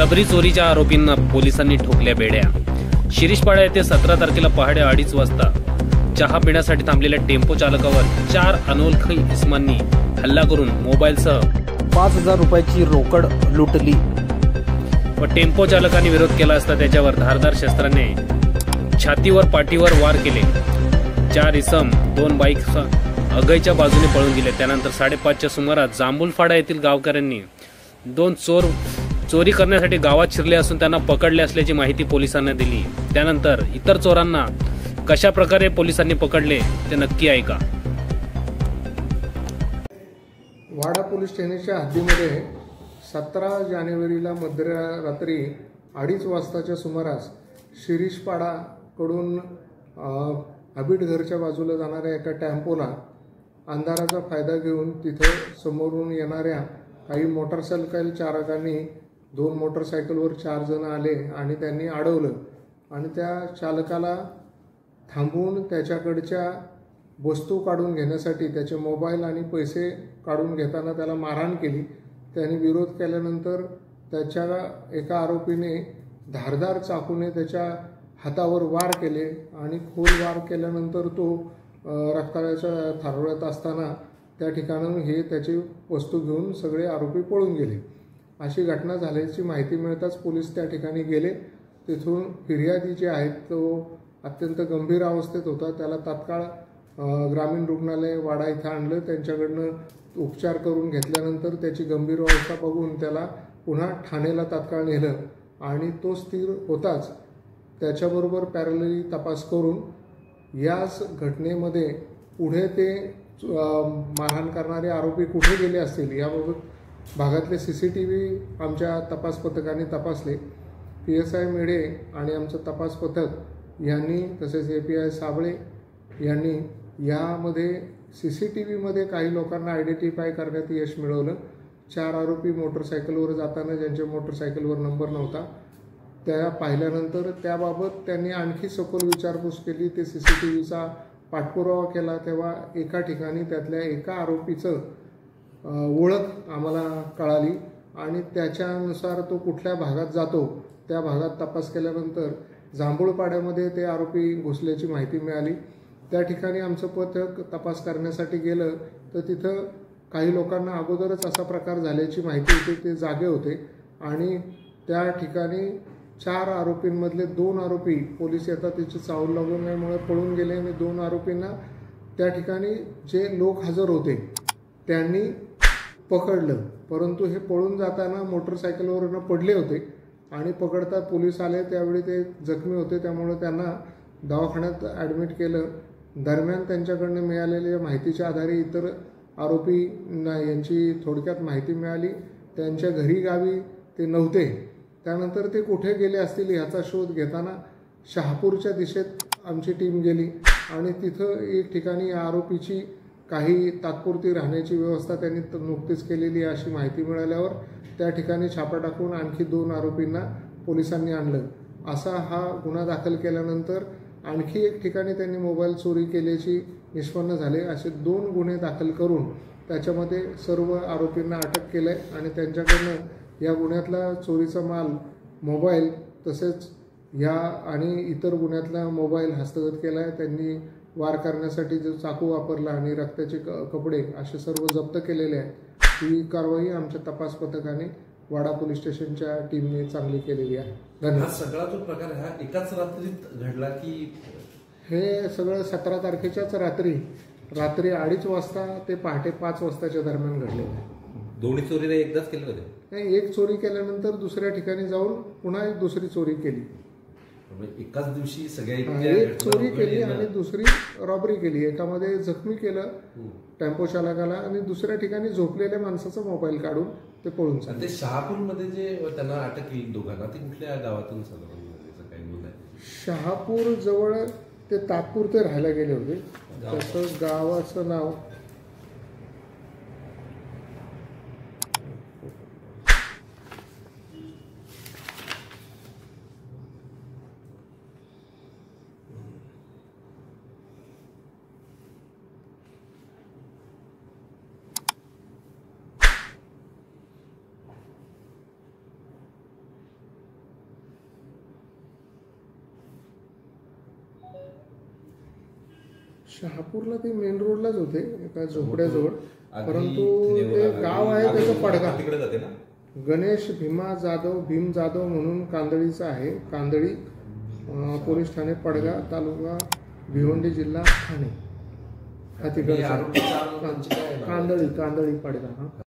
शबरी चोरीच्या आरोपींना पोलिसांनी ठोकल्या बेड्या। शिरीषपाडा येथे 17 तारखेला पहाटे 2:30 वाजता चहा पिण्यासाठी थांबलेल्या टेम्पो चालकावर 4 अनोळखी इसमांनी हल्ला करून मोबाईलसह 5,000 रुपयाची रोकड लुटली व टेम्पो चालकाने विरोध केला असता त्याच्यावर धारदार शस्त्राने छातीवर पाठीवर वार केले। 4 इसम 2 बाईक अगईच्या बाजूने पळून गेले। त्यानंतर 5:30च्या सुमारास जांभूलफाडा येथील गावकऱ्यांनी 2 चोर चोरी करण्यासाठी गावात शिरले असून त्यांना पकडले असल्याची माहिती पोलिसांना दिली। त्यानंतर इतर चोरांना कशा प्रकारे पोलिसांनी पकडले ते नक्की ऐका। वाडा पोलीस स्टेशनच्या हद्दीमध्ये 17 जानेवारीला मध्यरात्री 2:30 वाजताच्या सुमारास शिरीषपाडाकडून आबिटघरच्या बाजूला जाणाऱ्या एका टेम्पोला अंधाराचा फायदा घेऊन तिथे समोरून येणाऱ्या काही मोटरसायकल चालकांनी 2 मोटरसायकलवर 4 जण आले आणि त्यांनी अडवलं आणि त्या चालकाला थांबवून त्याच्याकडच्या वस्तू काढून घेण्यासाठी त्याचे मोबाईल आणि पैसे काढून घेताना त्याला मारहाण केली। त्याने विरोध केल्यानंतर त्याच्या एका आरोपीने धारदार चाकूने त्याच्या हातावर वार केले आणि खोल वार केल्यानंतर तो रक्ताच्या थारोळ्यात असताना त्या ठिकाणाहून हे त्याची वस्तू घेऊन सगळे आरोपी पळून गेले। अशी घटना झाल्याची माहिती मिळताच पोलीस त्या ठिकाणी गेले। तिथून फिर्यादी जे आहेत तो अत्यंत गंभीर अवस्थेत होता, त्याला तात्काळ ग्रामीण रुग्णालय वाडा इथं आणलं। त्यांच्याकडनं उपचार करून घेतल्यानंतर त्याची गंभीर अवस्था बघून त्याला पुन्हा ठाणेला तात्काळ नेलं आणि तो स्थिर होताच त्याच्याबरोबर पॅरलली तपास करून याच घटनेमध्ये पुढे ते मारहाण करणारे आरोपी कुठे गेले असतील याबाबत भागातले CCTV आमच्या तपास पथकाने तपासले। PSI मेढे आणि आमचं तपास पथक यांनी तसेच API साबळे यांनी यामध्ये CCTVमध्ये काही लोकांना आयडेंटिफाय करण्यात यश मिळवलं। 4 आरोपी मोटरसायकलवर जाताना ज्यांच्या मोटरसायकलवर नंबर नव्हता त्या पाहिल्यानंतर त्याबाबत त्यांनी आणखी सखोल विचारपूस केली। ते CCTVचा पाठपुरावा केला तेव्हा एका ठिकाणी त्यातल्या एका आरोपीचं ओळख आम्हाला कळाली आणि त्याच्यानुसार तो कुठल्या भागात जातो त्या भागात तपास केल्यानंतर जांभूळपाड्यामध्ये ते आरोपी घुसल्याची माहिती मिळाली। त्या ठिकाणी आमचं पथक तपास करण्यासाठी गेलं तर तिथं काही लोकांना अगोदरच असा प्रकार झाल्याची माहिती होती, ते जागे होते आणि त्या ठिकाणी 4 आरोपींमधले 2 आरोपी पोलीस येतात त्याची चावल लागल्यामुळे पळून गेले आणि 2 आरोपींना त्या ठिकाणी जे लोक हजर होते त्यांनी पकडलं, परंतु हे पळून जाताना मोटरसायकलवरून पडले होते आणि पकडता पोलीस आले त्यावेळी ते जखमी होते, त्यामुळे त्यांना दवाखान्यात ॲडमिट केलं। दरम्यान त्यांच्याकडनं मिळालेल्या माहितीच्या आधारे इतर आरोपींना यांची थोडक्यात माहिती मिळाली। त्यांच्या घरी गावी ते नव्हते, त्यानंतर ते कुठे गेले असतील याचा शोध घेताना शहापूरच्या दिशेत आमची टीम गेली आणि तिथं एक ठिकाणी आरोपीची काही तात्पुरती राहण्याची व्यवस्था त्यांनी नुकतीच केलेली अशी माहिती मिळाल्यावर त्या ठिकाणी छापा टाकून आणखी 2 आरोपींना पोलिसांनी आणलं। असा हा गुन्हा दाखल केल्यानंतर आणखी एक ठिकाणी त्यांनी मोबाईल चोरी केल्याची निष्पन्न झाले। असे 2 गुन्हे दाखल करून त्याच्यामध्ये सर्व आरोपींना अटक केलं आहे आणि त्यांच्याकडनं या गुन्ह्यातला चोरीचा माल मोबाईल तसेच या आणि इतर गुन्ह्यातला मोबाईल हस्तगत केला आहे। त्यांनी वार करण्यासाठी जो चाकू वापरला आणि रक्ताचे कपडे असे सर्व जप्त केलेले आहेत। ही कारवाई आमच्या तपास पथकाने वाडा पोलीस स्टेशनच्या टीमने चांगली केलेली आहे। धन्यवाद। सगळा जो प्रकार हा एकाच रात्रीत घडला की हे सगळं 17 तारखेच्याच रात्री 2:30 वाजता ते पहाटे 5 वाजताच्या दरम्यान घडलेलं आहे। दोन्ही चोरीला एकदाच केले होते? नाही, एक चोरी केल्यानंतर दुसऱ्या ठिकाणी जाऊन पुन्हा एक दुसरी चोरी केली। एकाच दिवशी सगळ्या एक चोरी केली आणि दुसरी रॉबरी केली। एकामध्ये जखमी केलं टेम्पो चालकाला आणि दुसऱ्या ठिकाणी झोपलेल्या माणसाचा मोबाईल काढून ते पळून चालले। ते शहापूरमध्ये जे त्यांना अटक केली दोघांना, ते कुठल्या गावातून साधारण? शहापूर जवळ ते तात्पुरते राहायला गेले होते, त्याचं गावाचं नाव शहापूरला ते मेन रोडलाच होते एका झोपड्याजवळ, आधी परंतु नेवरा ते आणि गाव आहे त्याचं पडगा. तिकडे जाते ना. गणेश भीम जाधव म्हणून कांदळीचं आहे. कांदळी पोलीस ठाणे पडगा, तालुका भिवंडी, जिल्हा ठाणे. हा आणि तिकडचा आरोपी चार लोकांची काय नाव? कांदळी पडगा. हा